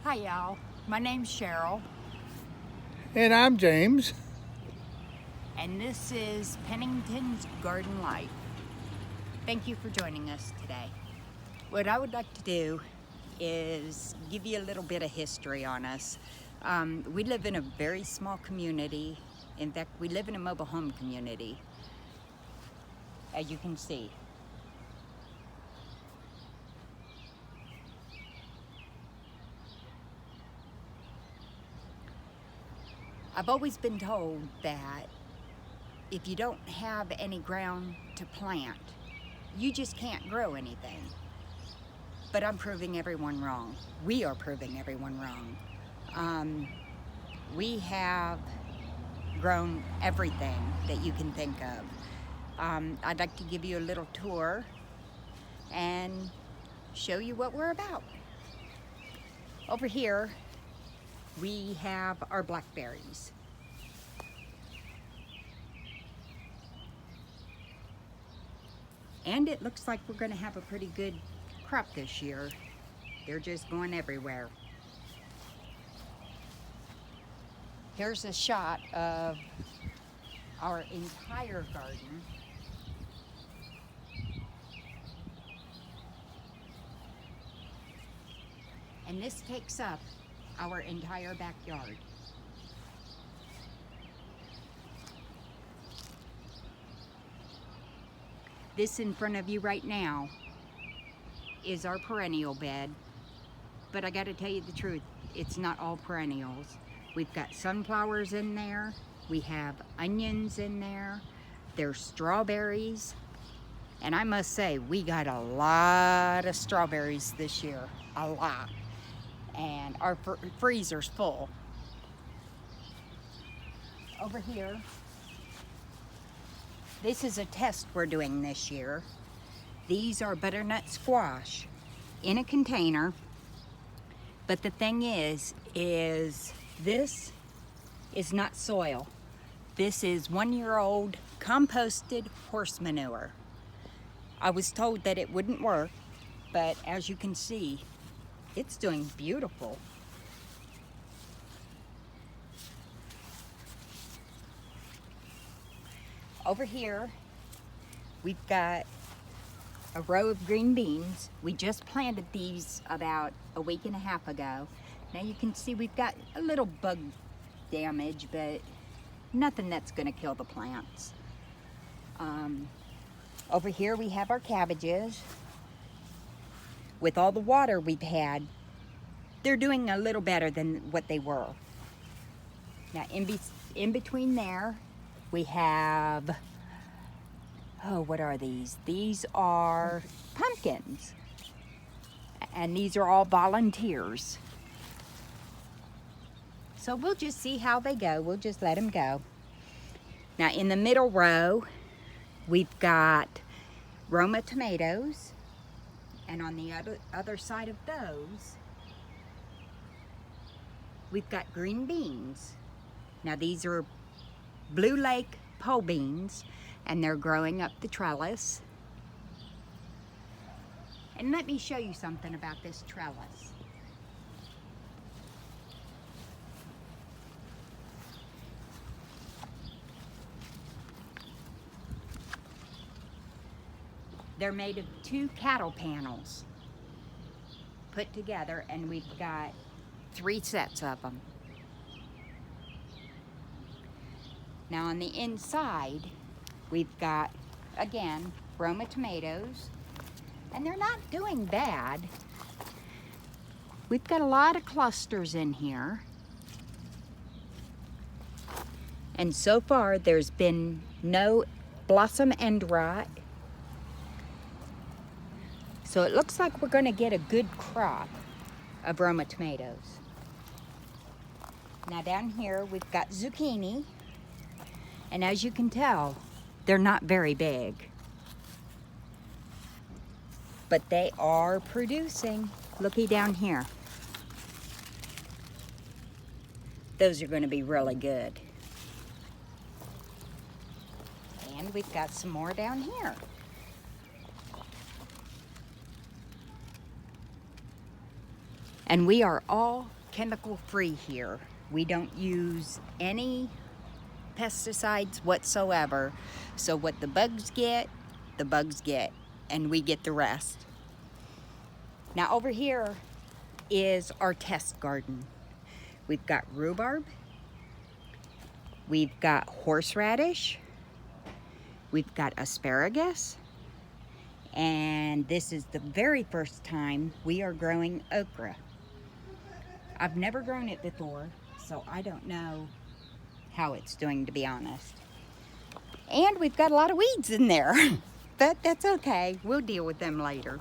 Hi y'all, my name's Cheryl, And I'm James. and this is Pennington's Garden Life. Thank you for joining us today. What I would like to do is give you a little bit of history on us. We live in a very small community. In fact, we live in a mobile home community, as you can see. I've always been told that if you don't have any ground to plant, you just can't grow anything. But I'm proving everyone wrong. We are proving everyone wrong. We have grown everything that you can think of. I'd like to give you a little tour and show you what we're about. Over here, we have our blackberries. And it looks like we're gonna have a pretty good crop this year. They're just going everywhere. Here's a shot of our entire garden. And this takes up our entire backyard. This in front of you right now is our perennial bed, but I gotta tell you the truth, it's not all perennials. We've got sunflowers in there, we have onions in there, there's strawberries, and I must say, we got a lot of strawberries this year, a lot. And our freezer's full. Over here, this is a test we're doing this year. These are butternut squash in a container. But the thing is this is not soil. This is 1-year-old composted horse manure. I was told that it wouldn't work, but as you can see, it's doing beautiful. Over here, we've got a row of green beans. We just planted these about a week and a half ago. Now you can see we've got a little bug damage, but nothing that's gonna kill the plants. Over here we have our cabbages. With all the water we've had, they're doing a little better than what they were. Now in between there, we have, oh, what are these? These are pumpkins. And these are all volunteers. So we'll just see how they go. We'll just let them go. Now in the middle row, we've got Roma tomatoes. And on the other side of those, we've got green beans. Now these are Blue Lake pole beans, and they're growing up the trellis. And let me show you something about this trellis. They're made of 2 cattle panels put together, and we've got 3 sets of them. Now on the inside, we've got, again, Roma tomatoes, and they're not doing bad. We've got a lot of clusters in here. And so far, there's been no blossom end rot. So it looks like we're gonna get a good crop of Roma tomatoes. Now down here, we've got zucchini. And as you can tell, they're not very big. But they are producing. Looky down here. Those are gonna be really good. And we've got some more down here. And we are all chemical free here. We don't use any pesticides whatsoever. So what the bugs get, and we get the rest. Now over here is our test garden. We've got rhubarb, we've got horseradish, we've got asparagus, and this is the very first time we are growing okra. I've never grown it before, so I don't know how it's doing, to be honest. And we've got a lot of weeds in there, but that's okay. We'll deal with them later.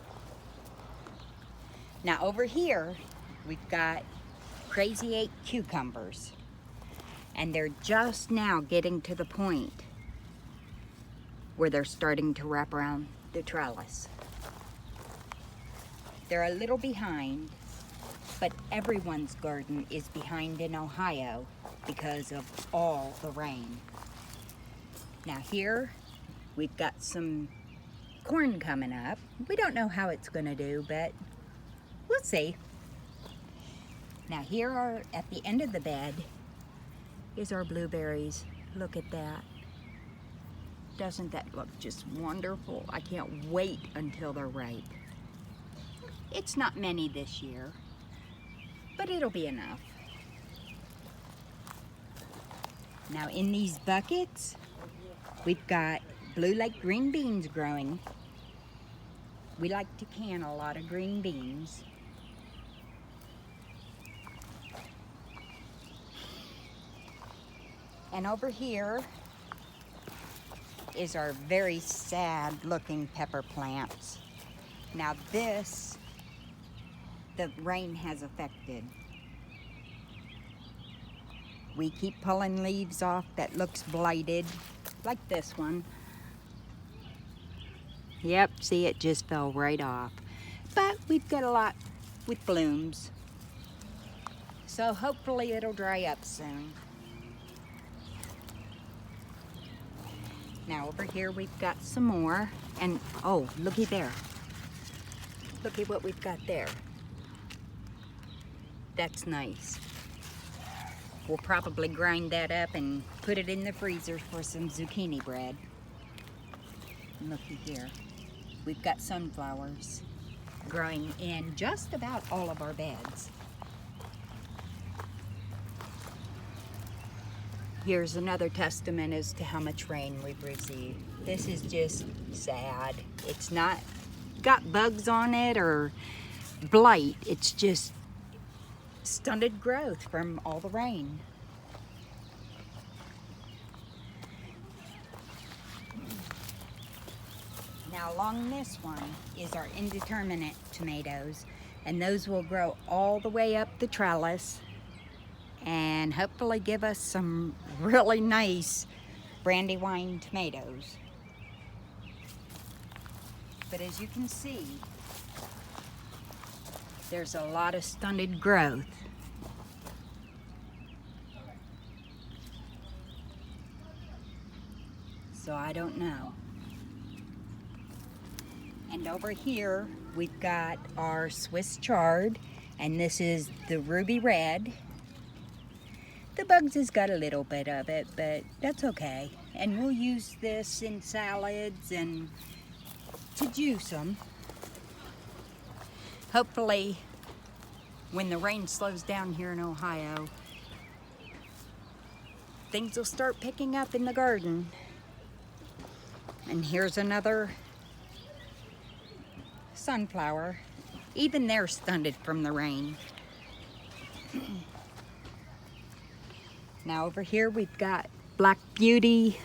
Now over here, we've got Crazy 8 cucumbers, and they're just now getting to the point where they're starting to wrap around the trellis. They're a little behind, but everyone's garden is behind in Ohio because of all the rain. Now here, we've got some corn coming up. We don't know how it's gonna do, but we'll see. Now here are, at the end of the bed, is our blueberries. Look at that. Doesn't that look just wonderful? I can't wait until they're ripe. It's not many this year, but it'll be enough. Now in these buckets, we've got Blue Lake green beans growing. We like to can a lot of green beans. And over here is our very sad looking pepper plants. Now this, the rain has affected. We keep pulling leaves off that looks blighted, like this one. Yep, see, it just fell right off. But we've got a lot with blooms. So hopefully it'll dry up soon. Now over here we've got some more, and oh, looky there. Looky what we've got there. That's nice. We'll probably grind that up and put it in the freezer for some zucchini bread. And looky here. We've got sunflowers growing in just about all of our beds. Here's another testament as to how much rain we've received. This is just sad. It's not got bugs on it or blight. It's just stunted growth from all the rain. Now along this one is our indeterminate tomatoes, and those will grow all the way up the trellis and hopefully give us some really nice Brandywine tomatoes. But as you can see, there's a lot of stunted growth. So I don't know. And over here, we've got our Swiss chard, and this is the ruby red. The bugs has got a little bit of it, but that's okay. And we'll use this in salads and to juice them. Hopefully, when the rain slows down here in Ohio, things will start picking up in the garden. And here's another sunflower. Even they're stunted from the rain. Now over here we've got Black Beauty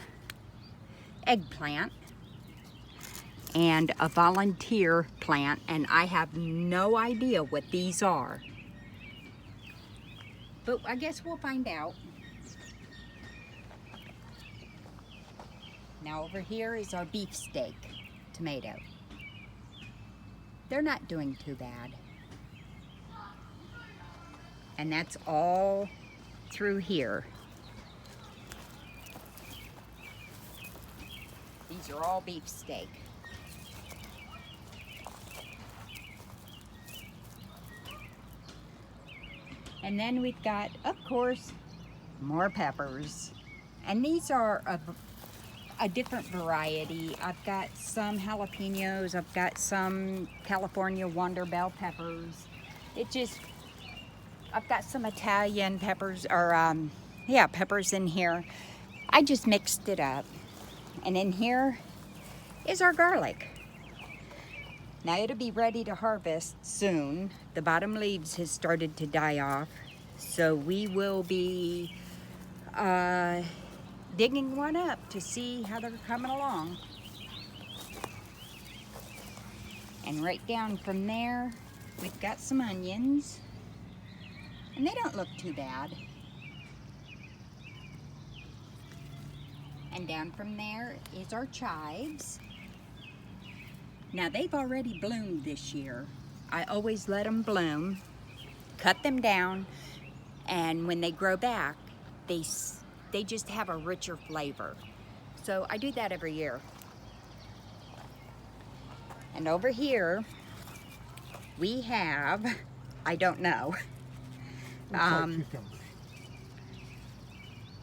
eggplant and a volunteer plant, and I have no idea what these are. But I guess we'll find out. Now over here is our beefsteak tomato. They're not doing too bad. And that's all through here. These are all beefsteak. And then we've got, of course, more peppers. And these are a different variety. I've got some jalapenos, I've got some California Wonder Bell peppers. I've got some Italian peppers, or peppers in here. I just mixed it up. And in here is our garlic. Now it'll be ready to harvest soon. The bottom leaves has started to die off. So we will be digging one up to see how they're coming along. And right down from there, we've got some onions. And they don't look too bad. And down from there is our chives. Now they've already bloomed this year. I always let them bloom, cut them down, and when they grow back, they just have a richer flavor. So I do that every year. And over here, we have, I don't know,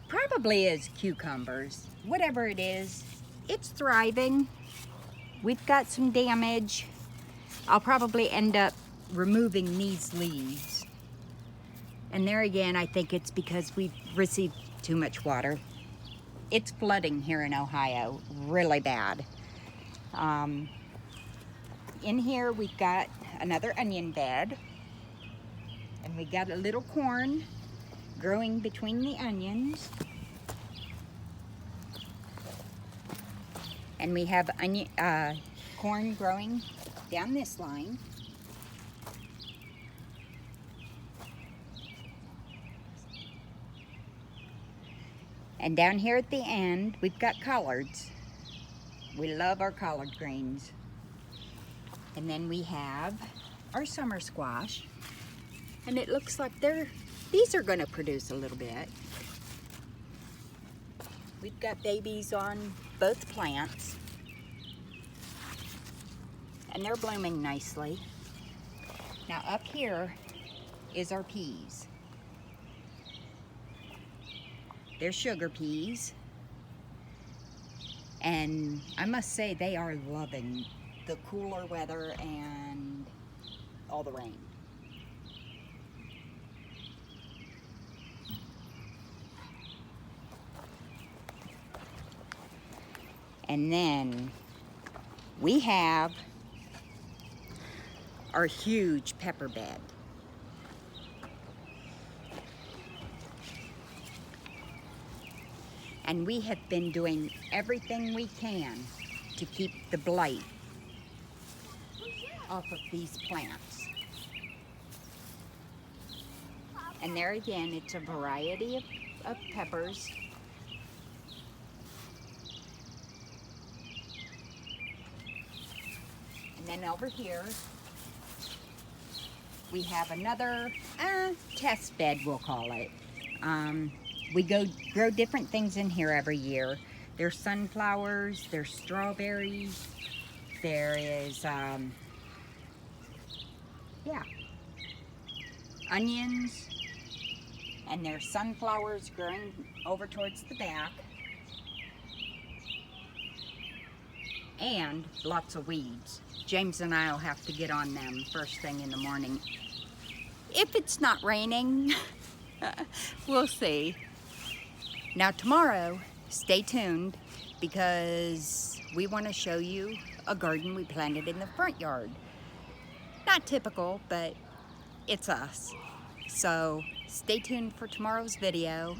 probably is cucumbers. Whatever it is, it's thriving. We've got some damage. I'll probably end up removing these leaves. And there again, I think it's because we've received too much water. It's flooding here in Ohio, really bad. In here, we've got another onion bed. And we got a little corn growing between the onions. And we have corn growing down this line. And down here at the end, we've got collards. We love our collard greens. And then we have our summer squash. And it looks like these are gonna produce a little bit. We've got babies on both plants. And they're blooming nicely. Now up here is our peas. They're sugar peas. And I must say they are loving the cooler weather and all the rain. And then we have our huge pepper bed. And we have been doing everything we can to keep the blight off of these plants. And there again, it's a variety of peppers. And then over here, we have another test bed, we'll call it. We grow different things in here every year. There's sunflowers, there's strawberries, there is, onions, and there's sunflowers growing over towards the back. And lots of weeds. James and I will have to get on them first thing in the morning. If it's not raining, we'll see. Now tomorrow, stay tuned because we want to show you a garden we planted in the front yard. Not typical, but it's us. So stay tuned for tomorrow's video.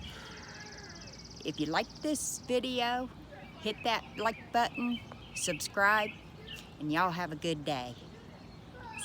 If you like this video, hit that like button, subscribe, and y'all have a good day.